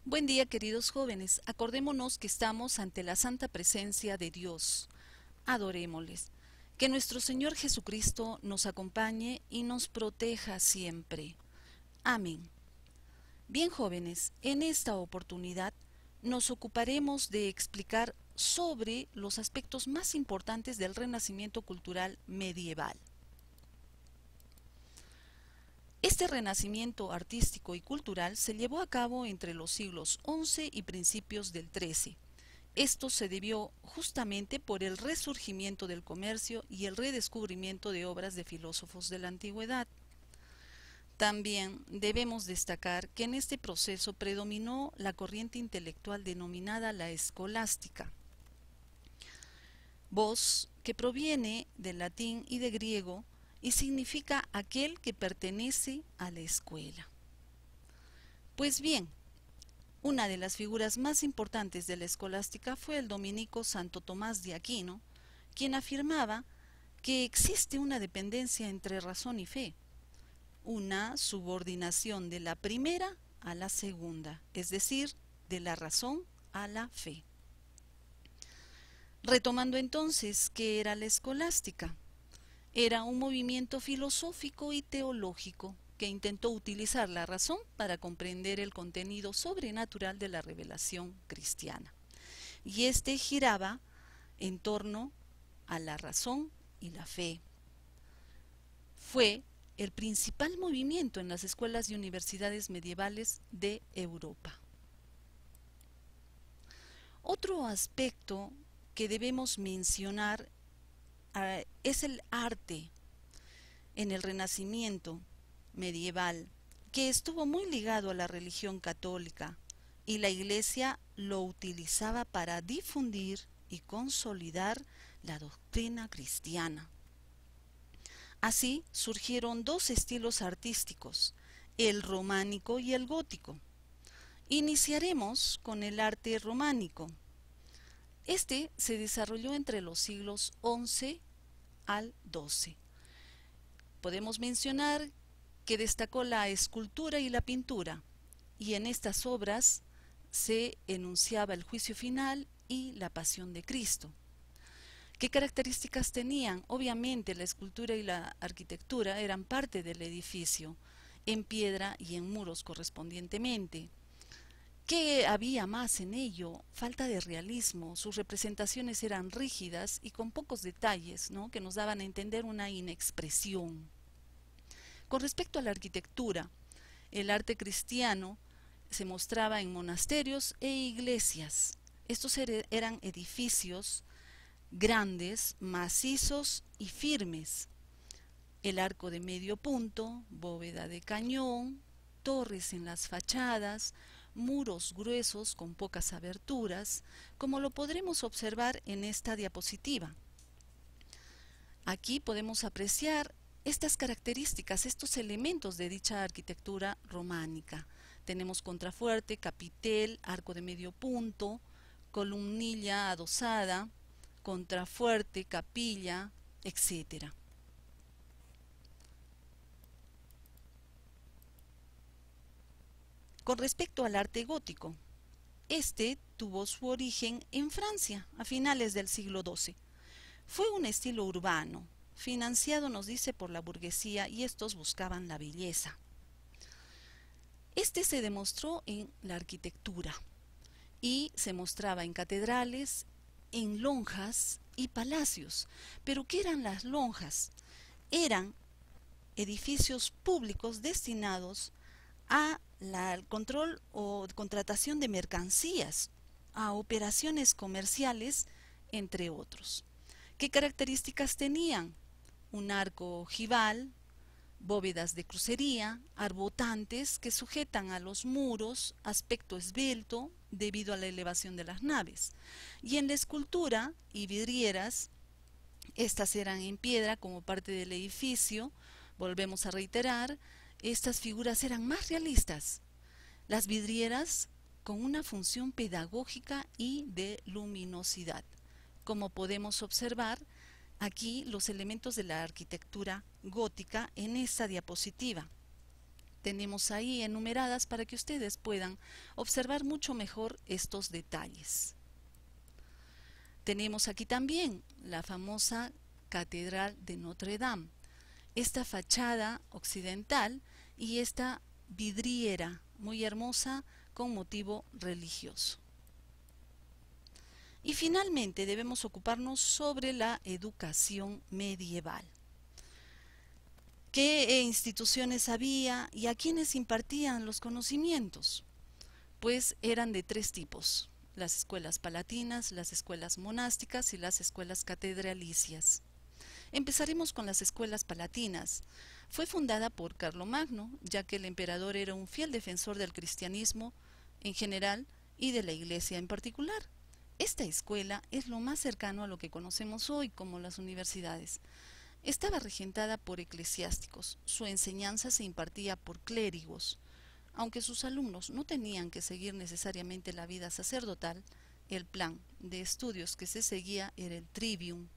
Buen día, queridos jóvenes. Acordémonos que estamos ante la santa presencia de Dios. Adorémosles. Que nuestro Señor Jesucristo nos acompañe y nos proteja siempre. Amén. Bien, jóvenes, en esta oportunidad nos ocuparemos de explicar sobre los aspectos más importantes del renacimiento cultural medieval. Este renacimiento artístico y cultural se llevó a cabo entre los siglos XI y principios del XIII. Esto se debió justamente por el resurgimiento del comercio y el redescubrimiento de obras de filósofos de la antigüedad. También debemos destacar que en este proceso predominó la corriente intelectual denominada la escolástica, voz que proviene del latín y de griego y significa aquel que pertenece a la escuela. Pues bien, una de las figuras más importantes de la escolástica fue el dominico Santo Tomás de Aquino, quien afirmaba que existe una dependencia entre razón y fe, una subordinación de la primera a la segunda, es decir, de la razón a la fe. Retomando entonces, ¿qué era la escolástica? Era un movimiento filosófico y teológico que intentó utilizar la razón para comprender el contenido sobrenatural de la revelación cristiana. Y este giraba en torno a la razón y la fe. Fue el principal movimiento en las escuelas y universidades medievales de Europa. Otro aspecto que debemos mencionar es el arte en el Renacimiento medieval, que estuvo muy ligado a la religión católica, y la Iglesia lo utilizaba para difundir y consolidar la doctrina cristiana. Así surgieron dos estilos artísticos, el románico y el gótico. Iniciaremos con el arte románico. Este se desarrolló entre los siglos XI al XII. Podemos mencionar que destacó la escultura y la pintura, y en estas obras se enunciaba el juicio final y la pasión de Cristo. ¿Qué características tenían? Obviamente la escultura y la arquitectura eran parte del edificio, en piedra y en muros correspondientemente. ¿Qué había más en ello? Falta de realismo, sus representaciones eran rígidas y con pocos detalles, ¿no?, que nos daban a entender una inexpresión. Con respecto a la arquitectura, el arte cristiano se mostraba en monasterios e iglesias. Estos eran edificios grandes, macizos y firmes. El arco de medio punto, bóveda de cañón, torres en las fachadas, muros gruesos con pocas aberturas, como lo podremos observar en esta diapositiva. Aquí podemos apreciar estas características, estos elementos de dicha arquitectura románica. Tenemos contrafuerte, capitel, arco de medio punto, columnilla adosada, contrafuerte, capilla, etc. Con respecto al arte gótico, este tuvo su origen en Francia a finales del siglo XII. Fue un estilo urbano, financiado, nos dice, por la burguesía, y estos buscaban la belleza. Este se demostró en la arquitectura y se mostraba en catedrales, en lonjas y palacios. ¿Pero qué eran las lonjas? Eran edificios públicos destinados al control o contratación de mercancías, a operaciones comerciales, entre otros. ¿Qué características tenían? Un arco ojival, bóvedas de crucería, arbotantes que sujetan a los muros, aspecto esbelto debido a la elevación de las naves. Y en la escultura y vidrieras, estas eran en piedra como parte del edificio. Volvemos a reiterar, estas figuras eran más realistas. Las vidrieras con una función pedagógica y de luminosidad. Como podemos observar aquí los elementos de la arquitectura gótica en esta diapositiva. tenemos ahí enumeradas para que ustedes puedan observar mucho mejor estos detalles. Tenemos aquí también la famosa Catedral de Notre Dame, esta fachada occidental y esta vidriera muy hermosa con motivo religioso. Y finalmente debemos ocuparnos sobre la educación medieval. ¿Qué instituciones había y a quiénes impartían los conocimientos? Pues eran de tres tipos: las escuelas palatinas, las escuelas monásticas y las escuelas catedralicias. Empezaremos con las escuelas palatinas. Fue fundada por Carlomagno, ya que el emperador era un fiel defensor del cristianismo en general y de la Iglesia en particular. Esta escuela es lo más cercano a lo que conocemos hoy como las universidades. Estaba regentada por eclesiásticos, su enseñanza se impartía por clérigos. Aunque sus alumnos no tenían que seguir necesariamente la vida sacerdotal, el plan de estudios que se seguía era el trivium,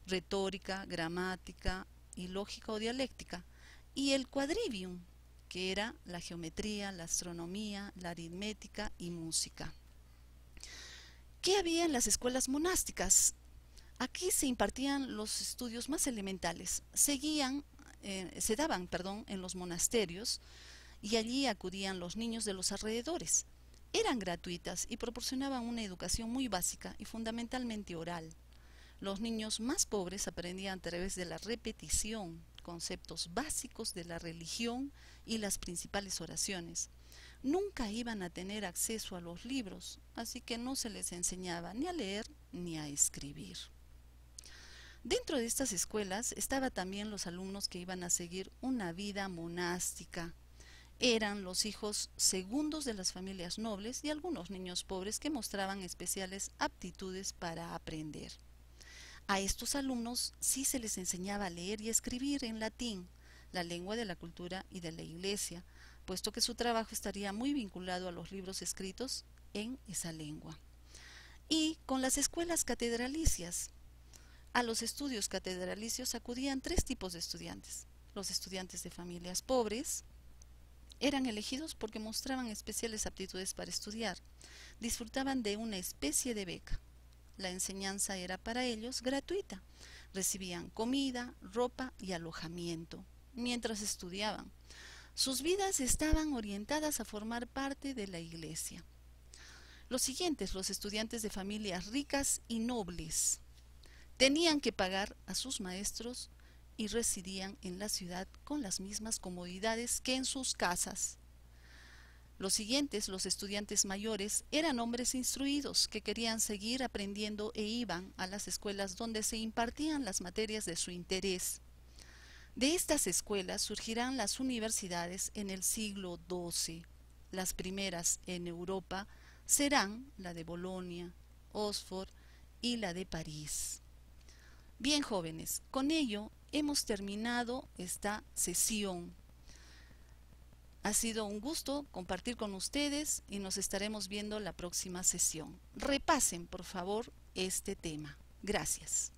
retórica, gramática y lógica o dialéctica, y el quadrivium, que era la geometría, la astronomía, la aritmética y música. ¿Qué había en las escuelas monásticas? Aquí se impartían los estudios más elementales, se daban en los monasterios y allí acudían los niños de los alrededores. Eran gratuitas y proporcionaban una educación muy básica y fundamentalmente oral. Los niños más pobres aprendían a través de la repetición conceptos básicos de la religión y las principales oraciones. Nunca iban a tener acceso a los libros, así que no se les enseñaba ni a leer ni a escribir. Dentro de estas escuelas estaban también los alumnos que iban a seguir una vida monástica. Eran los hijos segundos de las familias nobles y algunos niños pobres que mostraban especiales aptitudes para aprender. A estos alumnos sí se les enseñaba a leer y escribir en latín, la lengua de la cultura y de la Iglesia, puesto que su trabajo estaría muy vinculado a los libros escritos en esa lengua. Y con las escuelas catedralicias. A los estudios catedralicios acudían tres tipos de estudiantes. Los estudiantes de familias pobres eran elegidos porque mostraban especiales aptitudes para estudiar. Disfrutaban de una especie de beca. La enseñanza era para ellos gratuita. Recibían comida, ropa y alojamiento mientras estudiaban. Sus vidas estaban orientadas a formar parte de la Iglesia. Los siguientes, los estudiantes de familias ricas y nobles, tenían que pagar a sus maestros y residían en la ciudad con las mismas comodidades que en sus casas. Los siguientes, los estudiantes mayores, eran hombres instruidos que querían seguir aprendiendo e iban a las escuelas donde se impartían las materias de su interés. De estas escuelas surgirán las universidades en el siglo XII. Las primeras en Europa serán la de Bolonia, Oxford y la de París. Bien, jóvenes, con ello hemos terminado esta sesión. Ha sido un gusto compartir con ustedes y nos estaremos viendo la próxima sesión. Repasen, por favor, este tema. Gracias.